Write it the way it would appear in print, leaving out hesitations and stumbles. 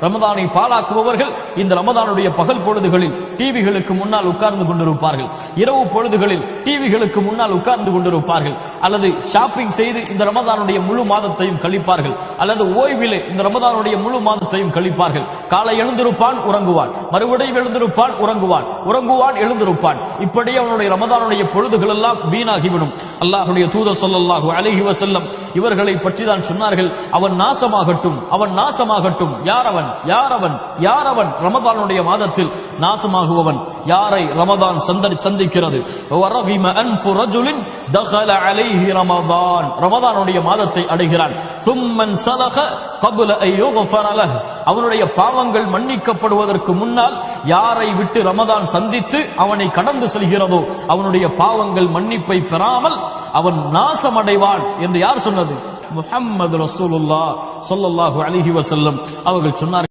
ரமதானை பாழாக்குபவர்கள் இந்த ரமதானுடைய பகல் பொழுதுகளில் டிவிகளுக்கு முன்னால் உட்கார்ந்து கொண்டிருப்பார்கள், இரவு பொழுதுகளில் டிவிகளுக்கு முன்னால் உட்கார்ந்து கொண்டிருப்பார்கள், அல்லது ஷாப்பிங் செய்து இந்த ரமதானுடைய முழு மாதத்தையும் கழிப்பார்கள், அல்லது ஓய்விலே இந்த ரமதானுடைய முழு மாதத்தையும் கழிப்பார்கள். காலை எழுந்திருப்பான், உறங்குவான், மறுபடியும் எழுந்திருப்பான், உறங்குவான், எழுந்திருப்பான். இப்படி அவனுடைய ரமதானுடைய பொழுதுகள் எல்லாம் வீணாகிவிடும். அல்லாஹ்வுடைய தூதர் ஸல்லல்லாஹு அலைஹி வஸல்லம் இவர்களை பற்றி தான் சொன்னார்கள், அவன் நாசமாகட்டும், அவன் நாசமாகட்டும். யார் அவன் ரமதானுடைய மாதத்தில் நாசமாகுபவன்? யாரை ரமதான் சந்திக்கிறது? வரகிம அன்ஃபு ரஜுலின் தகல அலைஹி ரமதான், ரமதானுடைய மாதத்தை அடைகிறான். தும்மன் சலக கபுல ஐயுகஃபர லஹ், அவனுடைய பாவங்கள் மன்னிக்கப்படுவதற்கு முன்னால் யாரை விட்டு ரமதான் சந்தித்து அவனை கடந்து செல்கிறதோ அவனுடைய பாவங்கள் மன்னிப்பை பெறாமல் அவன் நாசமடைவான் என்று யார் சொன்னது? முஹம்மது ரசூலுல்லாஹ் ஸல்லல்லாஹு அலைஹி வஸல்லம் அவர்கள் சொன்னார்கள்.